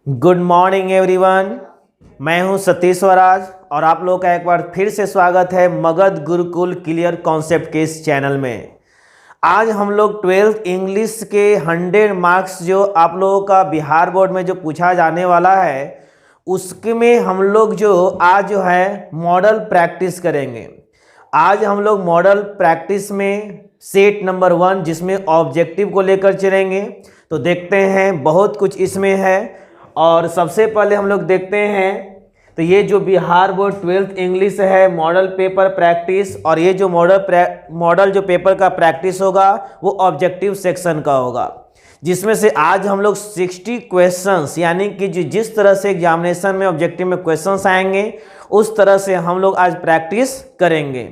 Good morning everyone. मैं हूं सतीश स्वराज और आप लोग का एक बार फिर से स्वागत है मगध गुरुकुल क्लियर कॉन्सेप्ट के इस चैनल में। आज हम लोग 12th इंग्लिश के 100 मार्क्स जो आप लोगों का बिहार बोर्ड में जो पूछा जाने वाला है उसके में हम लोग जो आज जो है मॉडल प्रैक्टिस करेंगे। आज हम लोग मॉडल प्रैक्टिस में सेट नंबर 1 जिसमें ऑब्जेक्टिव को लेकर चलेंगे। तो देखते हैं बहुत कुछ इसमें है और सबसे पहले हम लोग देखते हैं तो ये जो बिहार बोर्ड 12th इंग्लिश है मॉडल पेपर प्रैक्टिस, और ये जो मॉडल जो पेपर का प्रैक्टिस होगा वो ऑब्जेक्टिव सेक्शन का होगा, जिसमें से आज हम लोग 60 क्वेश्चंस यानी कि जिस तरह से एग्जामिनेशन में ऑब्जेक्टिव में क्वेश्चंस आएंगे उस तरह से हम लोग आज प्रैक्टिस करेंगे।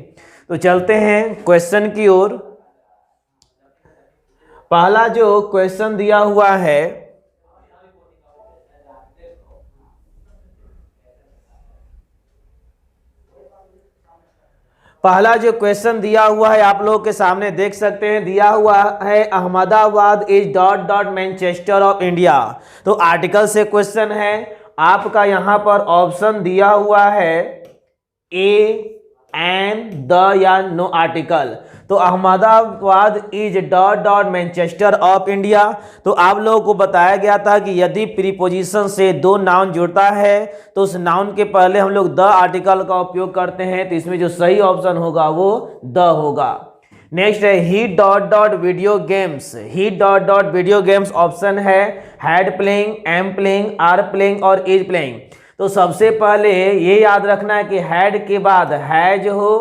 तो चलते हैं क्वेश्चन की ओर। पहला जो क्वेश्चन दिया हुआ है, पहला जो क्वेश्चन दिया हुआ है आप लोगों के सामने देख सकते हैं, दिया हुआ है Ahmedabad is dot dot Manchester of India. तो आर्टिकल से क्वेश्चन है, आपका यहां पर ऑप्शन दिया हुआ है ए एंड द या नो आर्टिकल। तो Ahmedabad is dot dot Manchester of India. तो आप लोगों को बताया गया था कि यदि प्रीपोजिशन से दो नाउन जुड़ता है तो उस नाउन के पहले हम लोग द आर्टिकल का उपयोग करते हैं। तो इसमें जो सही ऑप्शन होगा वो द होगा। नेक्स्ट है he dot dot video games. He dot dot video games option है had playing, am playing, are playing और इज प्लेइंग। तो सबसे पहले ये याद रखना है कि हैड के बाद हैज हो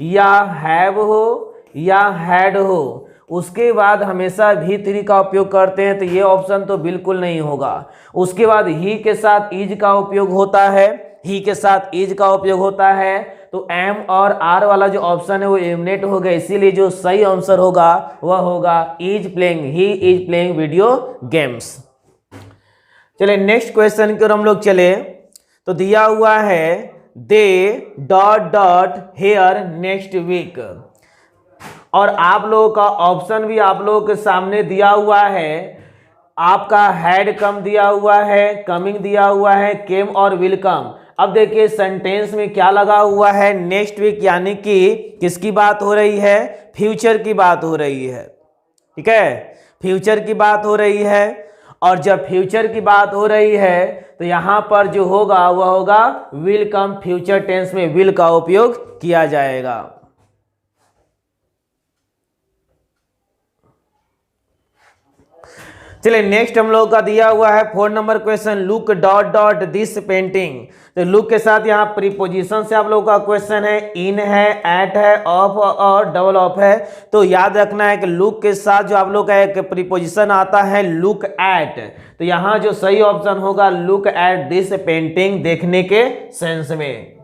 या हैव हो या हैड हो, उसके बाद हमेशा भी थ्री का उपयोग करते हैं। तो ये ऑप्शन तो बिल्कुल नहीं होगा। उसके बाद ही के साथ इज का उपयोग होता है, ही के साथ इज का उपयोग होता है। तो एम और आर वाला जो ऑप्शन है वो एलिमिनेट हो गया, इसीलिए जो सही आंसर होगा वह होगा is playing, he is playing video games. चले नेक्स्ट क्वेश्चन की ओर हम लोग चले। तो दिया हुआ है they dot dot here next week, और आप लोगों का ऑप्शन भी आप लोगों के सामने दिया हुआ है। आपका हैड कम दिया हुआ है, कमिंग दिया हुआ है, केम और विल कम। अब देखिए सेंटेंस में क्या लगा हुआ है, नेक्स्ट वीक, यानी कि किसकी बात हो रही है, फ्यूचर की बात हो रही है। ठीक है, फ्यूचर की बात हो रही है। और जब फ्यूचर की बात हो रही है तो यहां पर जो होगा वह होगा विल कम, फ्यूचर टेंस में विल का उपयोग किया जाएगा। चलिए नेक्स्ट हम लोग का दिया हुआ है 4 number question, look dot dot this painting. तो लुक के साथ यहाँ प्रीपोजिशन से आप लोगों का क्वेश्चन है, इन है, एट है, ऑफ और डबल ऑफ है। तो याद रखना है कि लुक के साथ जो आप लोग का एक प्रीपोजिशन आता है लुक एट, तो यहाँ जो सही ऑप्शन होगा लुक एट दिस पेंटिंग, देखने के सेंस में।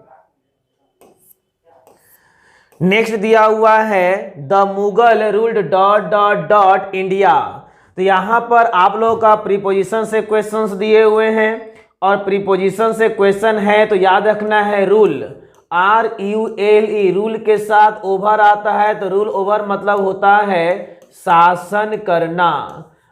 नेक्स्ट दिया हुआ है the Mughal ruled dot dot dot India. तो यहां पर आप लोगों का प्रीपोजिशन से क्वेश्चंस दिए हुए हैं और प्रीपोजिशन से क्वेश्चन है तो याद रखना है रूल, RULE, रूल के साथ ओवर आता है। तो रूल ओवर मतलब होता है शासन करना,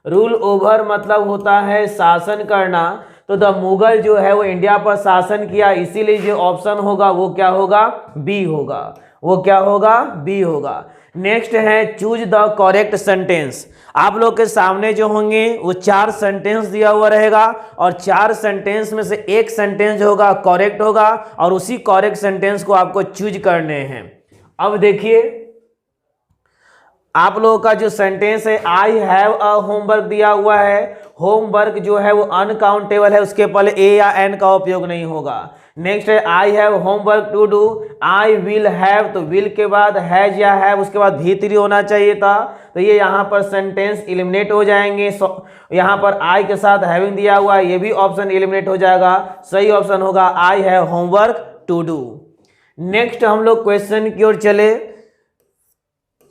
रूल ओवर मतलब होता है शासन करना। तो द मुगल जो है वो इंडिया पर शासन किया, इसीलिए जो ऑप्शन होगा वो क्या होगा, बी होगा। वो क्या होगा, बी होगा। नेक्स्ट है चूज द करेक्ट सेंटेंस। आप लोग के सामने जो होंगे वो 4 सेंटेंस दिया हुआ रहेगा और 4 सेंटेंस में से एक सेंटेंस जो होगा करेक्ट होगा और उसी करेक्ट सेंटेंस को आपको चूज करने हैं। अब देखिए आप लोगों का जो सेंटेंस है आई हैव अ होमवर्क दिया हुआ है, होमवर्क जो है वो अनकाउंटेबल है, उसके पहले ए या एन का उपयोग नहीं होगा। नेक्स्ट है I have homework to do, I will have, तो विल के बाद हैज या हैव उसके बाद भी3 होना चाहिए था। तो ये यहाँ पर सेंटेंस एलिमिनेट हो जाएंगे। यहाँ पर आई के साथ हैविंग दिया हुआ है, ये भी ऑप्शन एलिमिनेट हो जाएगा। सही ऑप्शन होगा I have homework to do. Next हम लोग क्वेश्चन की ओर चले।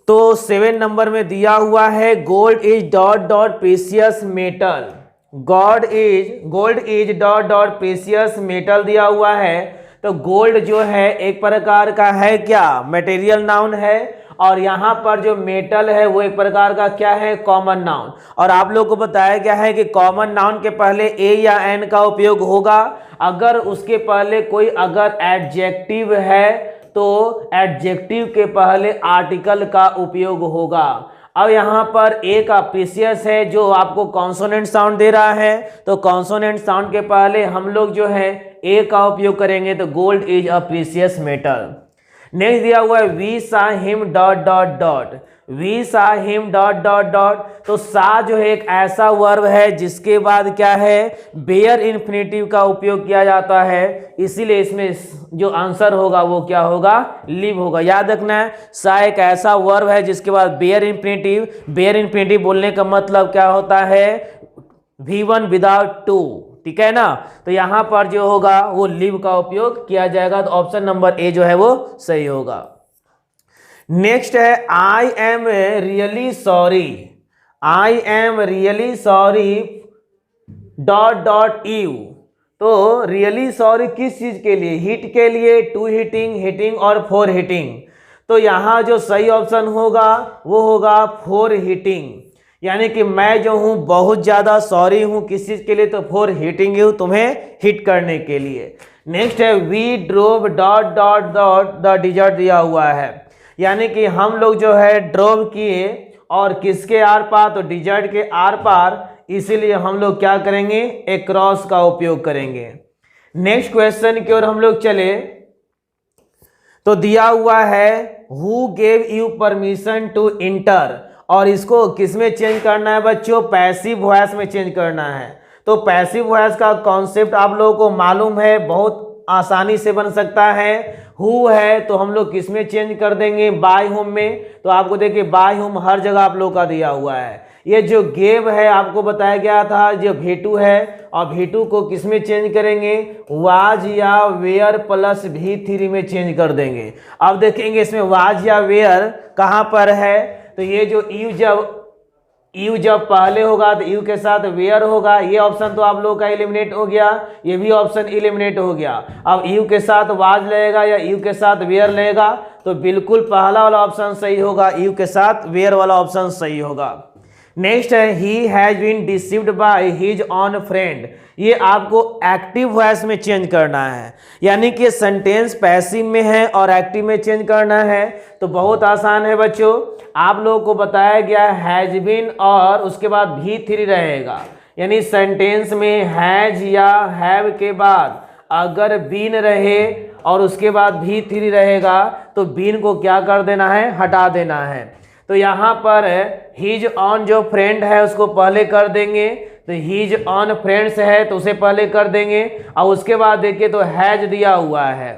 तो 7 नंबर में दिया हुआ है gold is dot dot precious metal, gold is dot dot precious metal दिया हुआ है। तो गोल्ड जो है एक प्रकार का है क्या, मटेरियल नाउन है और यहाँ पर जो मेटल है वो एक प्रकार का क्या है, कॉमन नाउन। और आप लोग को बताया गया है कि कॉमन नाउन के पहले ए या एन का उपयोग होगा, अगर उसके पहले कोई अगर एडजेक्टिव है तो एडजेक्टिव के पहले आर्टिकल का उपयोग होगा। अब यहाँ पर ए का प्रीसियस है जो आपको कॉन्सोनेंट साउंड दे रहा है, तो कॉन्सोनेंट साउंड के पहले हम लोग जो है ए का उपयोग करेंगे, तो gold is a precious metal. Next दिया हुआ है we saw him dot dot dot, we saw him dot dot dot. तो सा जो है एक ऐसा वर्ब है जिसके बाद क्या है, बेयर इन्फिनेटिव का उपयोग किया जाता है, इसीलिए इसमें जो आंसर होगा वो क्या होगा, लिव होगा। याद रखना है सा एक ऐसा वर्ब है जिसके बाद बेयर इन्फिनेटिव, बेयर इन्फिनेटिव बोलने का मतलब क्या होता है, V1 विदाउट टू, ठीक है ना। तो यहां पर जो होगा वो लिव का उपयोग किया जाएगा, तो ऑप्शन नंबर ए जो है वो सही होगा। नेक्स्ट है I am really sorry, I am really sorry dot dot you. तो रियली सॉरी किस चीज के लिए, हिट के लिए, टू हिटिंग, हिटिंग और फोर हिटिंग। तो यहां जो सही ऑप्शन होगा वो होगा फोर हिटिंग, यानी कि मैं जो हूं बहुत ज्यादा सॉरी हूं किस चीज के लिए, तो फॉर हिटिंग यू, तुम्हें हिट करने के लिए। नेक्स्ट है we drove dot dot dot the desert दिया हुआ है, यानी कि हम लोग जो है ड्रोव किए और किसके आर पार, तो डिजर्ट के आर पार, इसीलिए हम लोग क्या करेंगे, एक्रॉस का उपयोग करेंगे। नेक्स्ट क्वेश्चन की ओर हम लोग चले, तो दिया हुआ है who gave you permission to enter, और इसको किस में चेंज करना है बच्चों, पैसिव वॉइस में चेंज करना है। तो पैसिव वॉइस का कॉन्सेप्ट आप लोगों को मालूम है, बहुत आसानी से बन सकता है। हु है तो हम लोग किस में चेंज कर देंगे, बाय होम में। तो आपको देखिए बाय होम हर जगह आप लोगों का दिया हुआ है। ये जो गेव है आपको बताया गया था जो भेटू है, और भेटू को किस में चेंज करेंगे, वाज या वेयर प्लस V3 में चेंज कर देंगे। अब देखेंगे इसमें वाज या वेयर कहाँ पर है, तो ये जो यू जब पहले होगा तो यू के साथ वेयर होगा, ये ऑप्शन तो आप लोगों का एलिमिनेट हो गया, ये भी ऑप्शन एलिमिनेट हो गया। अब यू के साथ वाज लगेगा या यू के साथ वेयर लगेगा, तो बिल्कुल पहला वाला ऑप्शन सही होगा, यू के साथ वेयर वाला ऑप्शन सही होगा। नेक्स्ट है he has been deceived by his own friend, ये आपको एक्टिव वॉइस में चेंज करना है, यानी कि सेंटेंस पैसिव में है और एक्टिव में चेंज करना है। तो बहुत आसान है बच्चों, आप लोगों को बताया गया हैज बीन और उसके बाद V3 रहेगा, यानी सेंटेंस में हैज या हैव के बाद अगर बीन रहे और उसके बाद V3 रहेगा, तो बीन को क्या कर देना है, हटा देना है। तो यहाँ पर हिज ऑन जो फ्रेंड है उसको पहले कर देंगे, तो हिज ऑन फ्रेंड्स है तो उसे पहले कर देंगे, और उसके बाद देखिए तो हैज दिया हुआ है,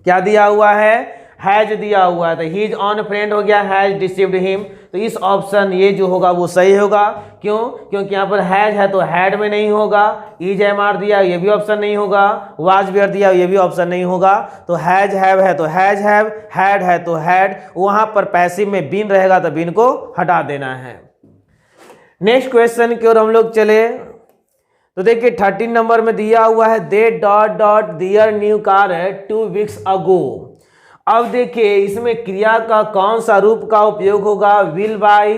क्या दिया हुआ है, हैज दिया हुआ है, तो हिज ऑन फ्रेंड हो गया, हैज डिसीव्ड हिम। तो इस ऑप्शन ये जो होगा वो सही होगा, क्यों, क्योंकि यहाँ पर हैज है तो हैड में नहीं होगा, इज एम दिया ये भी ऑप्शन नहीं होगा, वाज वेयर दिया ये भी ऑप्शन नहीं होगा। तो हैज हैव है तो हैज हैव, हैड है तो हैड, वहां पर पैसिव में बीन रहेगा तो बीन को हटा देना है। नेक्स्ट क्वेश्चन की ओर हम लोग चले, तो देखिए 13 नंबर में दिया हुआ है they dot dot their new car 2 weeks ago. अब देखिए इसमें क्रिया का कौन सा रूप का उपयोग होगा, will by,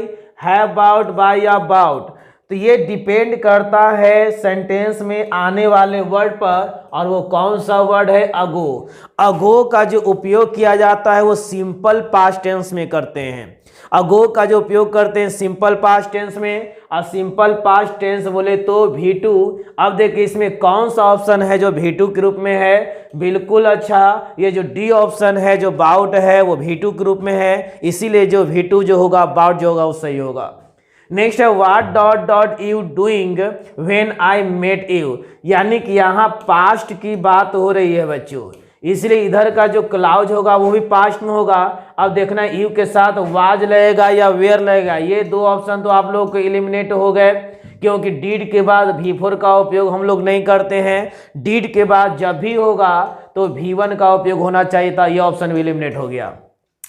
have about, by या बाउट। तो ये डिपेंड करता है सेंटेंस में आने वाले वर्ड पर, और वो कौन सा वर्ड है, अगो। अगो का जो उपयोग किया जाता है वो सिंपल पास्ट टेंस में करते हैं, अगो का जो उपयोग करते हैं सिंपल पास्ट टेंस में, और सिंपल पास्ट टेंस बोले तो V2। अब देखिए इसमें कौन सा ऑप्शन है जो V2 के रूप में है, बिल्कुल अच्छा ये जो डी ऑप्शन है जो बाउट है वो V2 के रूप में है, इसीलिए जो V2 जो होगा बाउट जो होगा वो सही होगा। नेक्स्ट है what dot dot you doing when I met you, यानी कि यहाँ पास्ट की बात हो रही है बच्चों, इसलिए इधर का जो क्लाउज होगा वो भी पास्ट में होगा। अब देखना यू के साथ वाज लगेगा या वेयर लगेगा, ये दो ऑप्शन तो आप लोगों को एलिमिनेट हो गए, क्योंकि डीड के बाद V4 का उपयोग हम लोग नहीं करते हैं, डीड के बाद जब भी होगा तो V1 का उपयोग होना चाहिए था, ये ऑप्शन भी एलिमिनेट हो गया।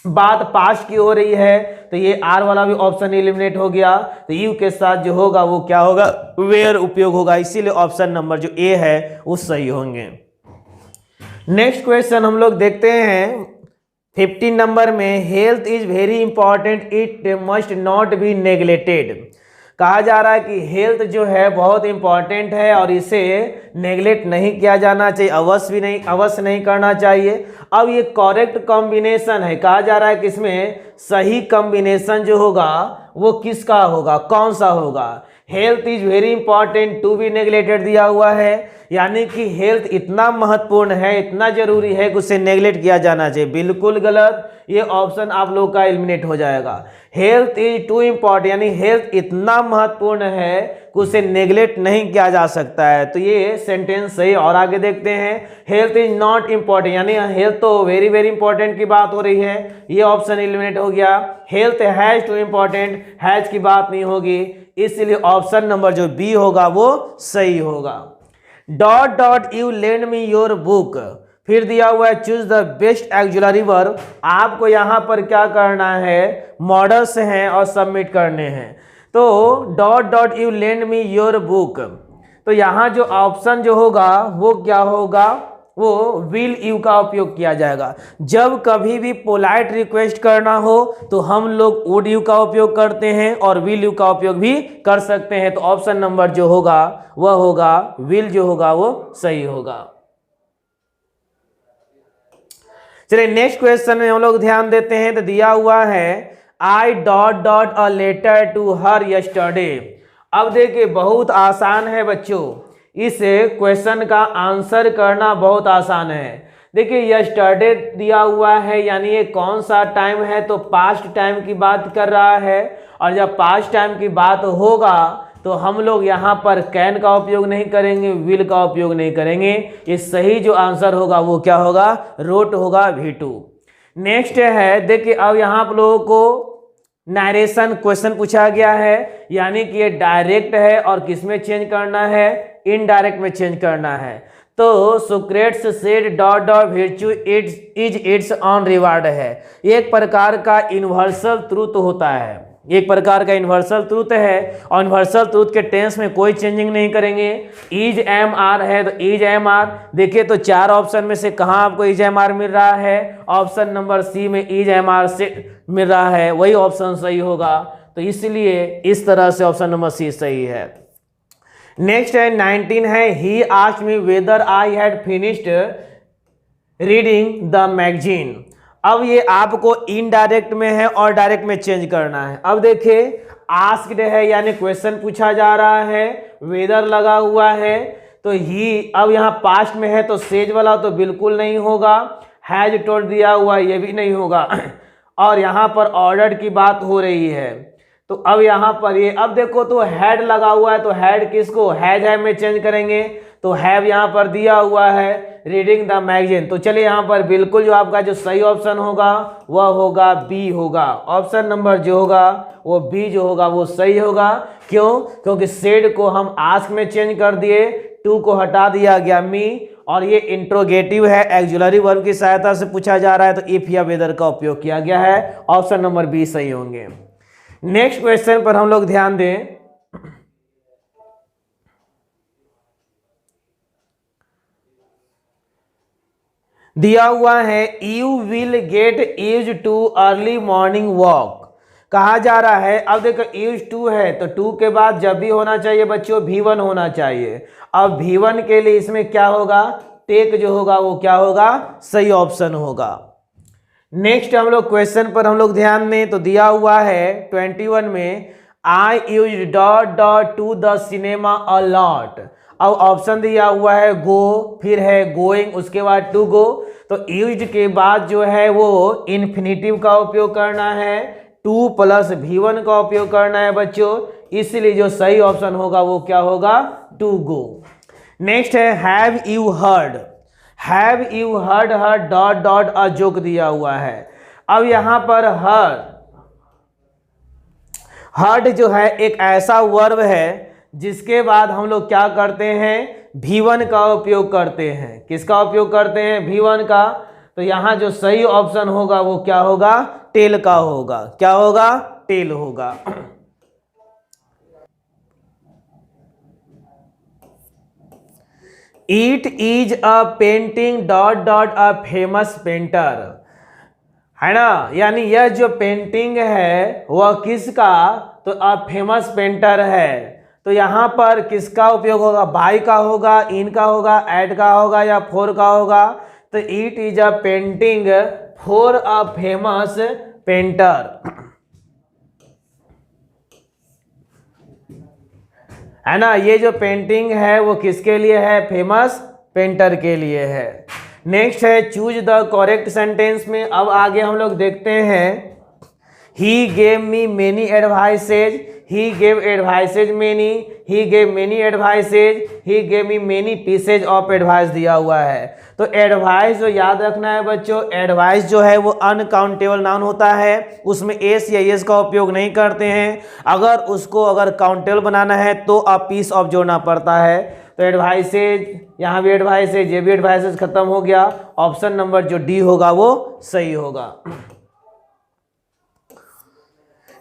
बात पास्ट की हो रही है तो ये आर वाला भी ऑप्शन एलिमिनेट हो गया, तो यू के साथ जो होगा वो क्या होगा, वेयर उपयोग होगा, इसीलिए ऑप्शन नंबर जो ए है वो सही होंगे। नेक्स्ट क्वेश्चन हम लोग देखते हैं, 15 नंबर में health is very important, it must not be neglected. कहा जा रहा है कि हेल्थ जो है बहुत इंपॉर्टेंट है और इसे नेग्लेक्ट नहीं किया जाना चाहिए, अवश्य नहीं करना चाहिए। अब ये करेक्ट कॉम्बिनेशन है, कहा जा रहा है कि इसमें सही कॉम्बिनेशन जो होगा वो किसका होगा, कौन सा होगा। Health is very important to be neglected दिया हुआ है, यानी कि हेल्थ इतना महत्वपूर्ण है, इतना जरूरी है कि उसे नेग्लेक्ट किया जाना चाहिए। बिल्कुल गलत, ये ऑप्शन आप लोग का एलिमिनेट हो जाएगा। हेल्थ इज टू इंपॉर्टेंट, यानी हेल्थ इतना महत्वपूर्ण है कि उसे नेग्लेक्ट नहीं किया जा सकता है, तो ये सेंटेंस सही। और आगे देखते हैं, हेल्थ इज नॉट इंपॉर्टेंट, यानी हेल्थ तो वेरी वेरी इंपॉर्टेंट की बात हो रही है, ये ऑप्शन एलिमिनेट हो गया। Health has two important, has की बात नहीं होगी, इसलिए ऑप्शन नंबर जो बी होगा वो सही होगा। Dot dot you lend me your book, फिर दिया हुआ है choose the best auxiliary verb. आपको यहां पर क्या करना है, मॉडल्स हैं और सबमिट करने हैं। तो dot dot you lend me your book, तो यहां जो ऑप्शन जो होगा वो क्या होगा, वो विल यू का उपयोग किया जाएगा। जब कभी भी पोलाइट रिक्वेस्ट करना हो तो हम लोग वुड यू का उपयोग करते हैं और विल यू का उपयोग भी कर सकते हैं, तो ऑप्शन नंबर जो होगा वह होगा विल, जो होगा वो सही होगा। चलिए नेक्स्ट क्वेश्चन में हम लोग ध्यान देते हैं, तो दिया हुआ है I dot dot a letter to her yesterday. अब देखिए बहुत आसान है बच्चों, इस क्वेश्चन का आंसर करना बहुत आसान है। देखिए यस्टरडे दिया हुआ है, यानी ये कौन सा टाइम है, तो पास्ट टाइम की बात कर रहा है, और जब पास्ट टाइम की बात होगा तो हम लोग यहाँ पर कैन का उपयोग नहीं करेंगे, विल का उपयोग नहीं करेंगे। ये सही जो आंसर होगा वो क्या होगा, रोट होगा, V2। नेक्स्ट है, देखिए अब यहाँ आप लोगों को नरेशन क्वेश्चन पूछा गया है, यानी कि ये डायरेक्ट है और किस में चेंज करना है, इनडायरेक्ट में चेंज करना है। तो Socrates said dot dot virtue is its own reward है, एक प्रकार का यूनिवर्सल ट्रूथ होता है, एक प्रकार का यूनिवर्सल ट्रूथ है, और यूनिवर्सल ट्रूथ के टेंस में कोई चेंजिंग नहीं करेंगे। इज एम आर है तो इज एम आर, देखिए तो चार ऑप्शन में से कहाँ आपको इज एम आर मिल रहा है, ऑप्शन नंबर सी में इज एम आर से मिल रहा है, वही ऑप्शन सही होगा, तो इसलिए इस तरह से ऑप्शन नंबर सी सही है। नेक्स्ट है 19 है, he asked me whether I had finished reading the magazine. अब ये आपको इनडायरेक्ट में है और डायरेक्ट में चेंज करना है। अब देखिए आस्क्ड है यानी क्वेश्चन पूछा जा रहा है, वेदर लगा हुआ है, तो ही अब यहाँ पास्ट में है तो सेज वाला तो बिल्कुल नहीं होगा, हैज टोल्ड दिया हुआ ये भी नहीं होगा, और यहाँ पर ऑर्डर की बात हो रही है, तो अब यहाँ पर ये अब देखो तो हैड लगा हुआ है, तो हैड किसको हैज है में चेंज करेंगे, तो हैव यहाँ पर दिया हुआ है रीडिंग द मैगजीन। तो चलिए यहाँ पर बिल्कुल जो आपका जो सही ऑप्शन होगा वह होगा बी होगा, ऑप्शन नंबर जो होगा वो बी जो होगा वो सही होगा। क्यों, क्योंकि सेड को हम आस्क में चेंज कर दिए, टू को हटा दिया गया मी, और ये इंट्रोगेटिव है, एक्जुलरी वर्ब की सहायता से पूछा जा रहा है, तो इफ या वेदर का उपयोग किया गया है, ऑप्शन नंबर बी सही होंगे। नेक्स्ट क्वेश्चन पर हम लोग ध्यान दें, दिया हुआ है you will get use too early morning walk, कहा जा रहा है। अब देखो यूज टू है तो टू के बाद जब भी होना चाहिए बच्चों V1 होना चाहिए, अब V1 के लिए इसमें क्या होगा, टेक जो होगा वो क्या होगा, सही ऑप्शन होगा। नेक्स्ट हम लोग क्वेश्चन पर हम लोग ध्यान दें, तो दिया हुआ है 21 में I use dot dot to the cinema a lot. अब ऑप्शन दिया हुआ है गो, फिर है गोइंग, उसके बाद टू गो, तो यूज्ड के बाद जो है वो इन्फिनेटिव का उपयोग करना है, टू प्लस V1 का उपयोग करना है बच्चों, इसलिए जो सही ऑप्शन होगा वो क्या होगा, टू गो। नेक्स्ट है have you heard, have you heard her dot dot a joke दिया हुआ है। अब यहां पर हर्ड जो है एक ऐसा वर्ब है जिसके बाद हम लोग क्या करते हैं, V1 का उपयोग करते हैं, किसका उपयोग करते हैं, V1 का, तो यहां जो सही ऑप्शन होगा वो क्या होगा, टेल का होगा, क्या होगा, टेल होगा। It is a painting dot dot a famous painter. है ना। यानी यह जो पेंटिंग है वह किसका, तो अ फेमस पेंटर है। तो यहाँ पर किसका उपयोग होगा, बाय का होगा, इन का होगा, एट का होगा या फॉर का होगा। तो it is a painting for a famous painter, है ना। ये जो पेंटिंग है वो किसके लिए है, फेमस पेंटर के लिए है। नेक्स्ट है चूज द करेक्ट सेंटेंस में अब आगे हम लोग देखते हैं he gave me many advices, he gave advices many, he gave many advices, he gave me many pieces of advice दिया हुआ है। तो एडवाइस जो याद रखना है बच्चों, एडवाइस जो है वो अनकाउंटेबल नाउन होता है, उसमें एस या एस का उपयोग नहीं करते हैं। अगर काउंटेबल बनाना है तो आप पीस ऑफ जोड़ना पड़ता है। तो एडवाइसेज, यहाँ भी एडवाइसेज, ये भी एडवाइसेज खत्म हो गया। ऑप्शन नंबर जो डी होगा वो सही होगा।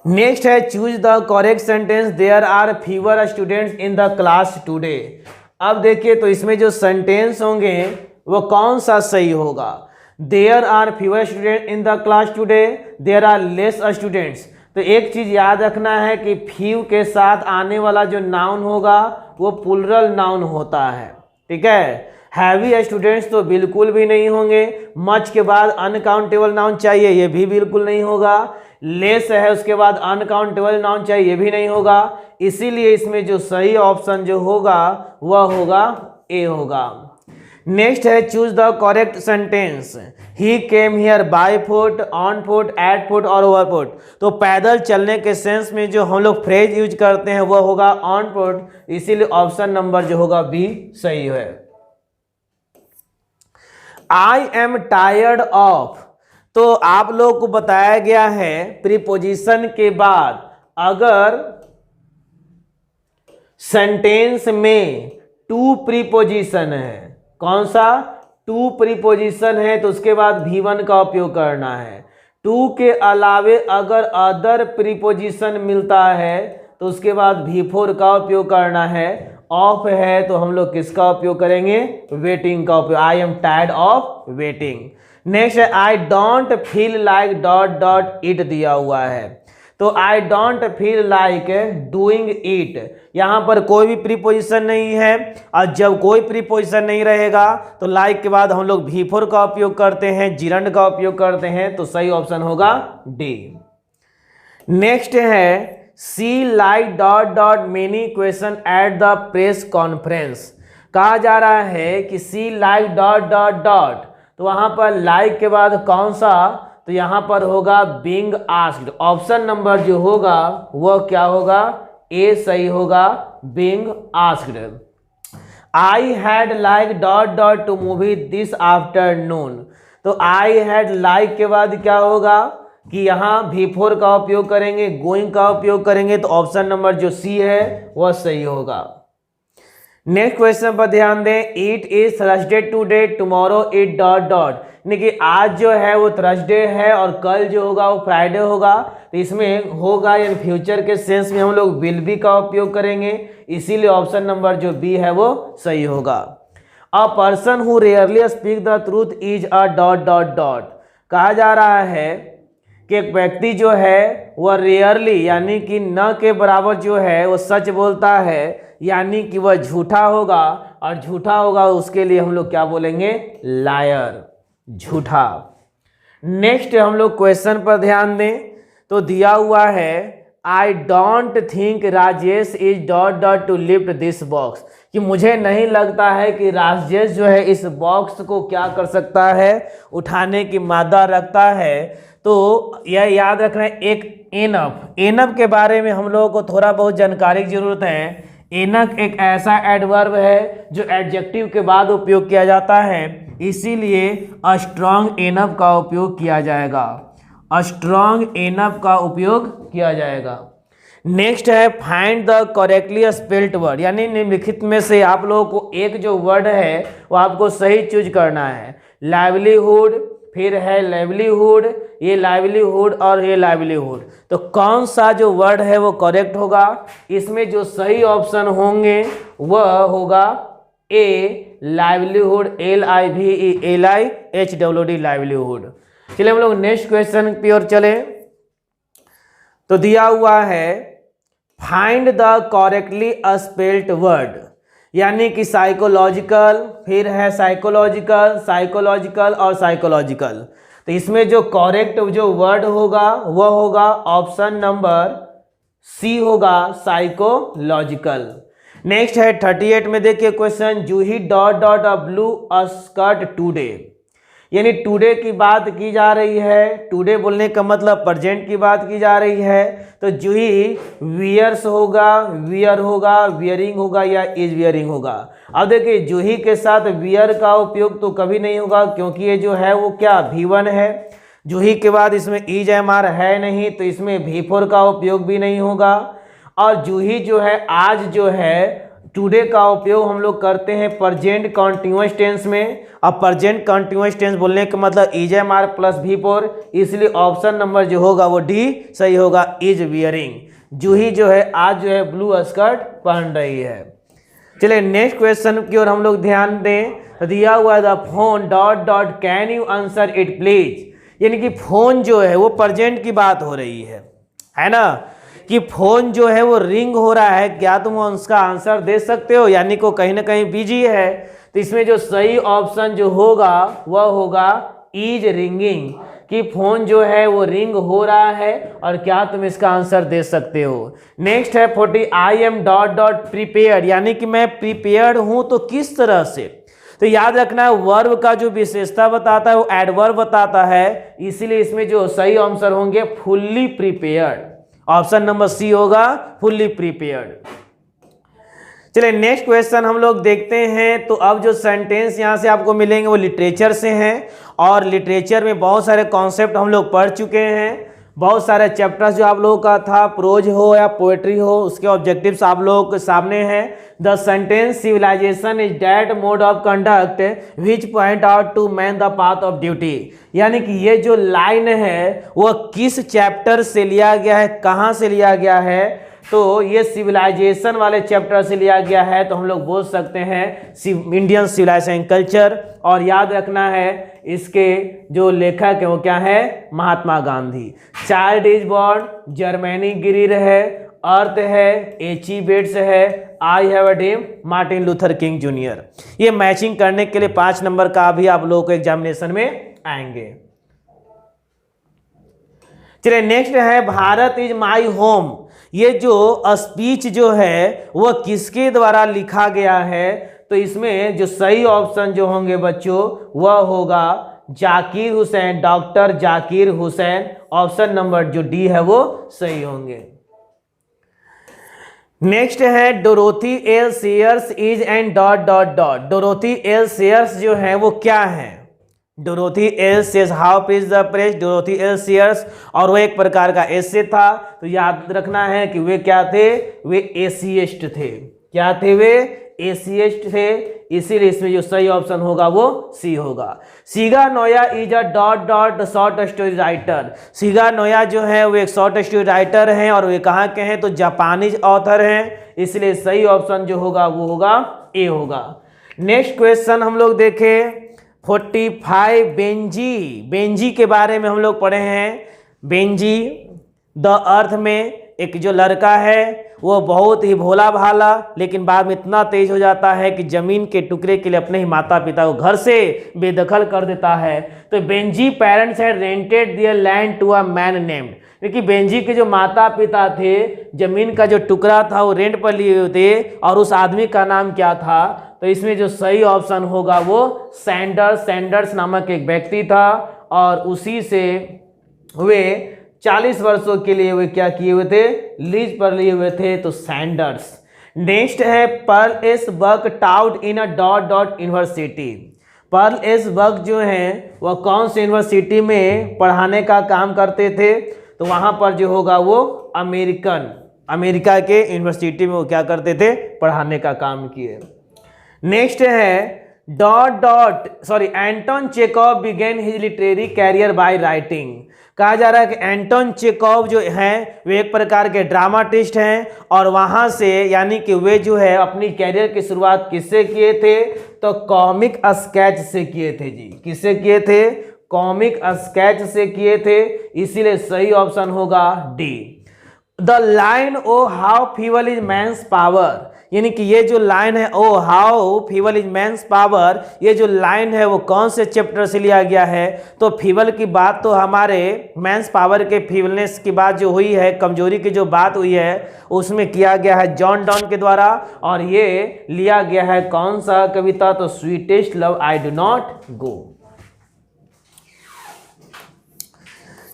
नेक्स्ट है choose the correct sentence there are fewer students in the class today. अब देखिए तो इसमें जो सेंटेंस होंगे वो कौन सा सही होगा। There are fewer student in the class today, there are less students. तो एक चीज याद रखना है कि फ्यू के साथ आने वाला जो नाउन होगा वो प्लूरल नाउन होता है, ठीक है। हैवी स्टूडेंट्स तो बिल्कुल भी नहीं होंगे। मच के बाद अनकाउंटेबल नाउन चाहिए, ये भी बिल्कुल नहीं होगा। लेस है उसके बाद अनकाउंटेबल नाउन चाहिए, ये भी नहीं होगा। इसीलिए इसमें जो सही ऑप्शन जो होगा वह होगा ए होगा। नेक्स्ट है choose the correct sentence he came here by foot, on foot, at foot और ओवर फुट। तो पैदल चलने के सेंस में जो हम लोग फ्रेज यूज करते हैं वह होगा ऑन फुट, इसीलिए ऑप्शन नंबर जो होगा बी सही है। आई एम टायर्ड ऑफ, तो आप लोग को बताया गया है प्रीपोजिशन के बाद अगर सेंटेंस में टू प्रीपोजिशन है, कौन सा, टू प्रीपोजिशन है तो उसके बाद V1 का उपयोग करना है। टू के अलावे अगर अदर प्रीपोजिशन मिलता है तो उसके बाद V4 का उपयोग करना है। ऑफ है तो हम लोग किसका उपयोग करेंगे, वेटिंग का उपयोग। I am tired of waiting. Next है I don't feel like dot dot it दिया हुआ है। तो I don't feel like doing it, यहाँ पर कोई भी प्रीपोजिशन नहीं है और जब कोई प्रीपोजिशन नहीं रहेगा तो लाइक के बाद हम लोग V4 का उपयोग करते हैं, जिरंड का उपयोग करते हैं। तो सही ऑप्शन होगा डी। नेक्स्ट है see like dot dot many question at the press conference. कहा जा रहा है कि see like dot dot dot, तो वहां पर लाइक के बाद कौन सा, तो यहां पर होगा बीइंग आस्क्ड। ऑप्शन नंबर जो होगा वह क्या होगा, ए सही होगा, being asked. I had like dot dot two movie this afternoon. तो आई हैड लाइक के बाद क्या होगा कि यहाँ V4 का उपयोग करेंगे, गोइंग का उपयोग करेंगे। तो ऑप्शन नंबर जो सी है वह सही होगा। नेक्स्ट क्वेश्चन पर ध्यान दें, it is Thursday today, tomorrow it dot dot. यानी कि आज जो है वो थर्सडे है और कल जो होगा वो फ्राइडे होगा। तो इसमें होगा यानी फ्यूचर के सेंस में हम लोग विल बी का उपयोग करेंगे, इसीलिए ऑप्शन नंबर जो बी है वो सही होगा। A person who rarely speak the truth is a dot dot dot. कहा जा रहा है कि एक व्यक्ति जो है वह रेयरली यानी कि न के बराबर जो है वो सच बोलता है, यानी कि वह झूठा होगा, और झूठा होगा उसके लिए हम लोग क्या बोलेंगे, लायर, झूठा। नेक्स्ट हम लोग क्वेश्चन पर ध्यान दें तो दिया हुआ है I don't think Rajesh is dot dot to lift this box, कि मुझे नहीं लगता है कि राजेश जो है इस बॉक्स को क्या कर सकता है, उठाने की मादा रखता है। तो यह याद रखना है एक एनफ, एनफ के बारे में हम लोगों को थोड़ा बहुत जानकारी की जरूरत है। एनफ एक ऐसा एडवर्ब है जो एडजेक्टिव के बाद उपयोग किया जाता है, इसीलिए अ स्ट्रॉन्ग एनफ का उपयोग किया जाएगा, अ स्ट्रॉन्ग एनफ का उपयोग किया जाएगा। नेक्स्ट है find the correctly spelled word, यानी निम्नलिखित में से आप लोगों को एक जो वर्ड है वो आपको सही चूज करना है। लाइवलीहुड, फिर है लाइवलीहुड, ये लाइवलीहुड और ये लाइवलीहुड। तो कौन सा जो वर्ड है वो करेक्ट होगा, इसमें जो सही ऑप्शन होंगे वह होगा ए लाइवलीहुड, LIVELIHWD लाइवलीहुड। चलिए हम लोग नेक्स्ट क्वेश्चन की ओर चले। तो दिया हुआ है find the correctly spelled word, यानी कि साइकोलॉजिकल, फिर है साइकोलॉजिकल, साइकोलॉजिकल और साइकोलॉजिकल। तो इसमें जो करेक्ट जो वर्ड होगा वह होगा ऑप्शन नंबर सी होगा, साइकोलॉजिकल। नेक्स्ट है 38 में देखिए क्वेश्चन, जूही डॉट डॉट अ ब्लू स्कर्ट टुडे, यानी टुडे की बात की जा रही है। टुडे बोलने का मतलब प्रेजेंट की बात की जा रही है। तो जूही वियर्स होगा, वियर होगा, वियरिंग होगा या इज वियरिंग होगा। अब देखिए जूही के साथ वियर का उपयोग तो कभी नहीं होगा, क्योंकि ये जो है वो क्या V1 है। जूही के बाद इसमें इज एमआर है नहीं, तो इसमें V4 का उपयोग भी नहीं होगा। और जूही जो है आज जो है टुडे का उपयोग हम लोग करते हैं प्रेजेंट कंटीन्यूअस टेंस में। अब प्रेजेंट कंटीन्यूअस टेंस बोलने का मतलब is M R plus V4, इसलिए ऑप्शन नंबर जो होगा वो डी सही होगा, इज वियरिंग। जूही जो है आज जो है ब्लू स्कर्ट पहन रही है। चलिए नेक्स्ट क्वेश्चन की ओर हम लोग ध्यान दें। दिया हुआ the phone dot dot can you answer it please, यानी कि फोन जो है वो प्रेजेंट की बात हो रही है ना, कि फोन जो है वो रिंग हो रहा है, क्या तुम उसका आंसर दे सकते हो, यानी को कहीं ना कहीं बिजी है। तो इसमें जो सही ऑप्शन जो होगा वह होगा इज रिंगिंग, कि फोन जो है वो रिंग हो रहा है और क्या तुम इसका आंसर दे सकते हो। नेक्स्ट है 40 I am dot dot prepared, यानी कि मैं प्रिपेयर्ड हूं तो किस तरह से। तो याद रखना है वर्ब का जो विशेषता बताता है वो एडवर्ब बताता है, इसीलिए इसमें जो सही आंसर होंगे fully prepared, option number C होगा फुल्ली प्रिपेयर्ड। चलिए नेक्स्ट क्वेश्चन हम लोग देखते हैं। तो अब जो सेंटेंस यहां से आपको मिलेंगे वो लिटरेचर से हैं, और लिटरेचर में बहुत सारे कॉन्सेप्ट हम लोग पढ़ चुके हैं। बहुत सारे चैप्टर्स जो आप लोगों का था, प्रोज हो या पोएट्री हो, उसके ऑब्जेक्टिव्स आप लोगों के सामने हैं। The sentence civilization is that mode of conduct which point out to man the path of duty, यानी कि ये जो लाइन है वह किस चैप्टर से लिया गया है, कहाँ से लिया गया है। तो ये सिविलाइजेशन वाले चैप्टर से लिया गया है, तो हम लोग बोल सकते हैं इंडियन सिविलाइजेशन कल्चर। और याद रखना है इसके जो लेखक है वो क्या है, Mahatma Gandhi. Child is born Germany गिरीर है, अर्थ है एची बेट्स है, I have a dream Martin Luther King junior. ये मैचिंग करने के लिए 5 नंबर का भी आप लोगों को एग्जामिनेशन में आएंगे। चलिए नेक्स्ट है भारत इज माई होम, ये जो स्पीच जो है वह किसके द्वारा लिखा गया है। तो इसमें जो सही ऑप्शन जो होंगे बच्चों वह होगा Zakir Hussain, doctor Zakir Hussain. Option number जो डी है वो सही होंगे। नेक्स्ट है Dorothy L shares is and dot dot dot, Dorothy L shares जो है वो क्या है। Dorothy L shares how please the press, Dorothy L shares, और वो एक प्रकार का एसे था। तो याद रखना है कि वे क्या थे, वे एसियस्ट थे। क्या थे वे, एसियस्ट थे, इसीलिए इसमें जो सही ऑप्शन होगा वो सी होगा। सीगा Noah is a dot dot short story writer, सीगा नोया जो है वो एक शॉर्ट स्टोरी राइटर हैं, और वे कहाँ के हैं, तो जापानीज ऑथर हैं, इसलिए सही ऑप्शन जो होगा वो होगा ए होगा। नेक्स्ट क्वेश्चन हम लोग देखें 45 बेंजी, बेंजी के बारे में हम लोग पढ़े हैं। बेंजी द अर्थ में एक जो लड़का है वो बहुत ही भोला भाला, लेकिन बाद में इतना तेज हो जाता है कि जमीन के टुकड़े के लिए अपने ही माता पिता को घर से बेदखल कर देता है। तो Benji parents had rented their land to a man named, क्योंकि बेंजी के जो माता पिता थे जमीन का जो टुकड़ा था वो रेंट पर लिए हुए थे, और उस आदमी का नाम क्या था। तो इसमें जो सही ऑप्शन होगा वो सैंडर्स, सैंडर्स नामक एक व्यक्ति था, और उसी से वे 40 वर्षों के लिए वे क्या किए हुए थे, लीज पर लिए हुए थे, तो सैंडर्स। नेक्स्ट है Pearl S Buck taught in a dot dot university, Pearl S Buck जो है वह कौन सी यूनिवर्सिटी में पढ़ाने का काम करते थे। तो वहां पर जो होगा वो अमेरिका के यूनिवर्सिटी में वो क्या करते थे, पढ़ाने का काम किए। नेक्स्ट है Anton Chekhov began his literary career by writing, कहा जा रहा है कि एंटोन चेकॉव जो हैं वे एक प्रकार के ड्रामाटिस्ट हैं, और वहां से यानी कि वे जो है अपनी कैरियर की शुरुआत किससे किए थे, तो कॉमिक स्केच से किए थे जी। किससे किए थे, कॉमिक स्केच से किए थे, इसीलिए सही ऑप्शन होगा D. The line O how feeble is man's power, यानी कि ये जो लाइन है O how feeble is man's power, ये जो लाइन है वो कौन से चैप्टर से लिया गया है? तो फीबल की बात तो हमारे मैंस पावर के फीबलनेस की बात जो हुई है, कमजोरी की जो बात हुई है, उसमें किया गया है जॉन डॉन के द्वारा, और ये लिया गया है कौन सा कविता? तो sweetest love I do not go.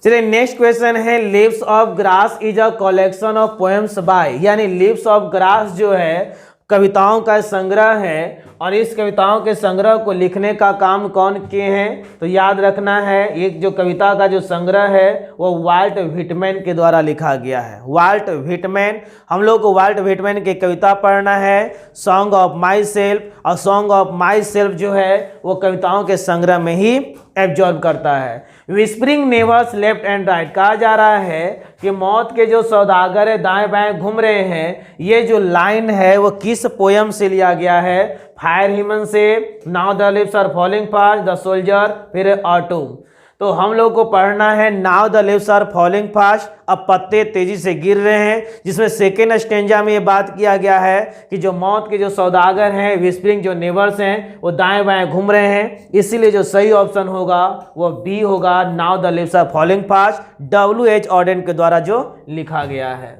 चलिए नेक्स्ट क्वेश्चन है, leaves of grass is a collection of poems by, यानी लीव्स ऑफ ग्रास जो है कविताओं का संग्रह है, और इस कविताओं के संग्रह को लिखने का काम कौन किए हैं? तो याद रखना है, एक जो कविता का जो संग्रह है वो वाल्ट व्हिटमैन के द्वारा लिखा गया है। वाल्ट व्हिटमैन, हम लोग को वाल्ट व्हिटमैन की कविता पढ़ना है सॉन्ग ऑफ माई सेल्फ, और सॉन्ग ऑफ माई सेल्फ जो है वो कविताओं के संग्रह में ही एब्जॉर्ब करता है। Whispering neighbours left and right, कहा जा रहा है कि मौत के जो सौदागर है दाएं बाएं घूम रहे हैं, ये जो लाइन है वो किस पोयम से लिया गया है? फायर ह्यूमन से, now the leaves are falling fast, the soldier, फिर ऑटम। तो हम लोग को पढ़ना है now the leaves are falling fast, अब पत्ते तेजी से गिर रहे हैं, जिसमें सेकेंड स्टेंजा में ये बात किया गया है कि जो मौत के जो सौदागर हैं, विस्परिंग जो नेबर्स हैं, वो दाएं बाएं घूम रहे हैं, इसीलिए जो सही ऑप्शन होगा वो बी होगा, now the leaves are falling fast, W.H. Auden के द्वारा जो लिखा गया है।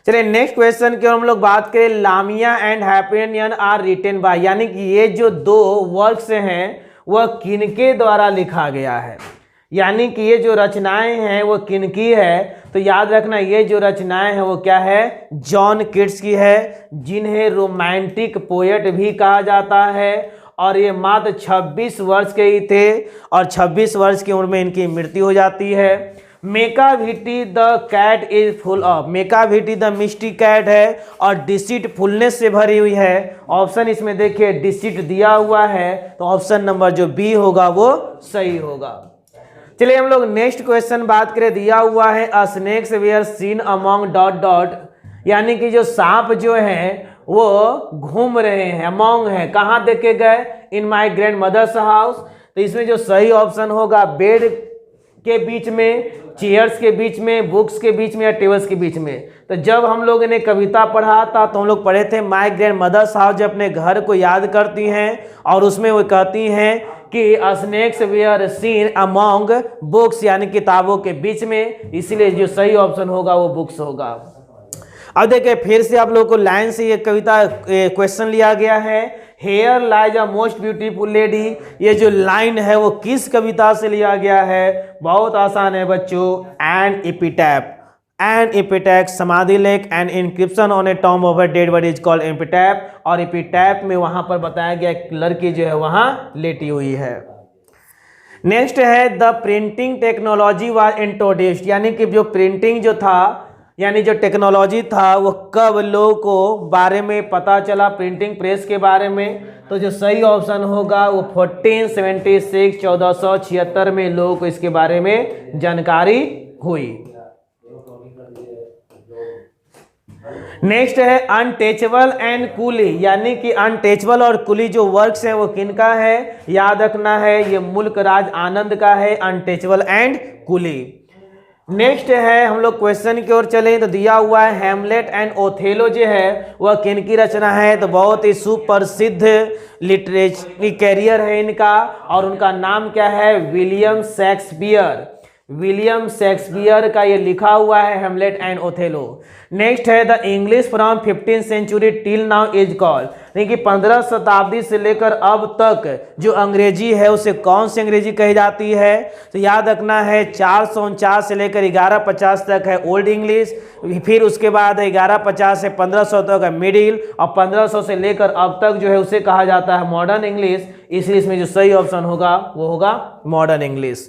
चलिए नेक्स्ट क्वेश्चन की हम लोग बात करें, लामिया एंड हैपेनियन आर रिटेन बाय, यानी कि ये जो दो वर्क्स हैं वह किनके द्वारा लिखा गया है, यानी कि ये जो रचनाएं हैं वो किनकी है? तो याद रखना ये जो रचनाएं हैं वो क्या है? जॉन कीट्स की है, जिन्हें रोमांटिक पोएट भी कहा जाता है, और ये मात्र 26 वर्ष के ही थे, और 26 वर्ष की उम्र में इनकी मृत्यु हो जाती है। Macavity the cat is full of, Macavity the misty cat है और डिसीटफुलनेस से भरी हुई है। ऑप्शन इसमें देखिए डिसीट दिया हुआ है, तो ऑप्शन नंबर जो बी होगा वो सही होगा। चलिए हम लोग नेक्स्ट क्वेश्चन बात करें, दिया हुआ है a snakes were seen among dot dot, यानी कि जो सांप जो है वो घूम रहे हैं, अमॉन्ग है, कहाँ देखे गए? इन माई ग्रैंड मदर्स हाउस। तो इसमें जो सही ऑप्शन होगा बेड के बीच में, चेयर्स के बीच में, बुक्स के बीच में, या टेबल्स के बीच में। तो जब हम लोगों ने कविता पढ़ा था तो हम लोग पढ़े थे माई ग्रैंड मदर्स हाउस, जब अपने घर को याद करती हैं और उसमें वो कहती हैं कि snakes were seen among books, यानी किताबों के बीच में, इसीलिए जो सही ऑप्शन होगा वो बुक्स होगा। अब देखिए फिर से आप लोगों को लाइन से ये कविता क्वेश्चन लिया गया है, here lies a most beautiful lady, ये जो लाइन है वो किस कविता से लिया गया है? बहुत आसान है बच्चों, एन एपिटैप, एन एपिटैप समाधि लेख, an inscription on a tomb of a dead body is called epitaph, और एपिटैप में वहां पर बताया गया एक लड़की जो है वहां लेटी हुई है। नेक्स्ट है the printing technology was introduced, यानी कि जो प्रिंटिंग जो था, यानी जो टेक्नोलॉजी था वो कब लोगों को बारे में पता चला, प्रिंटिंग प्रेस के बारे में? तो जो सही ऑप्शन होगा वो 1476 1476 में लोगों को इसके बारे में जानकारी हुई। नेक्स्ट है अनटचेबल एंड कुली, यानी कि अनटचेबल और कुली जो वर्क्स हैं वो किनका है? याद रखना है ये मुल्क राज आनंद का है, अनटचेबल एंड कुली। नेक्स्ट है हम लोग क्वेश्चन की ओर चलें तो दिया हुआ है हेमलेट एंड ओथेलो जो है वह किनकी रचना है? तो बहुत ही सुप्रसिद्ध लिटरेचर कैरियर है इनका, और उनका नाम क्या है? William Shakespeare. विलियम शेक्सपियर का ये लिखा हुआ है हेमलेट एंड ओथेलो। नेक्स्ट है the English from 15th century till now is called, यानी कि 15 शताब्दी से लेकर अब तक जो अंग्रेजी है उसे कौन सी अंग्रेजी कही जाती है? तो याद रखना है 449 से लेकर 1150 तक है ओल्ड इंग्लिश, फिर उसके बाद 1150 से 1500 तक है मिडिल, और 1500 से लेकर अब तक जो है उसे कहा जाता है मॉडर्न इंग्लिश, इसलिए इसमें जो सही ऑप्शन होगा वो होगा मॉडर्न इंग्लिश।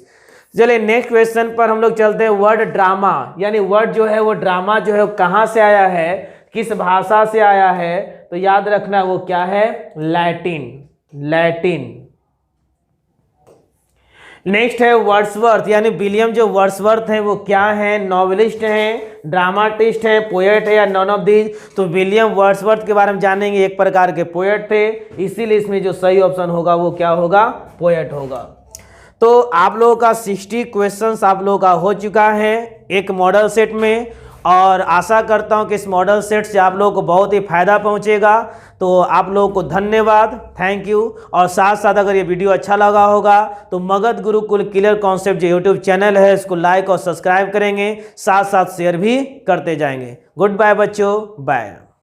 चलिए नेक्स्ट क्वेश्चन पर हम लोग चलते हैं, वर्ड ड्रामा, यानी वर्ड जो है वो ड्रामा जो है कहाँ से आया है, किस भाषा से आया है? तो याद रखना वो क्या है? Latin, Latin. नेक्स्ट है वर्ड्सवर्थ, यानी विलियम जो वर्ड्सवर्थ हैं वो क्या हैं? नॉवेलिस्ट हैं, ड्रामाटिस्ट हैं, पोएट है, या नॉन ऑफ दीज? तो विलियम वर्ड्सवर्थ के बारे में जानेंगे, एक प्रकार के पोएट थे, इसीलिए इसमें जो सही ऑप्शन होगा वो क्या होगा? पोएट होगा। तो आप लोगों का 60 क्वेश्चंस आप लोगों का हो चुका है एक मॉडल सेट में, और आशा करता हूं कि इस मॉडल सेट से आप लोगों को बहुत ही फायदा पहुंचेगा। तो आप लोगों को धन्यवाद, थैंक यू। और साथ साथ अगर ये वीडियो अच्छा लगा होगा तो मगध गुरुकुल क्लियर कॉन्सेप्ट जो यूट्यूब चैनल है इसको लाइक और सब्सक्राइब करेंगे, साथ साथ शेयर भी करते जाएंगे। गुड बाय बच्चों, बाय।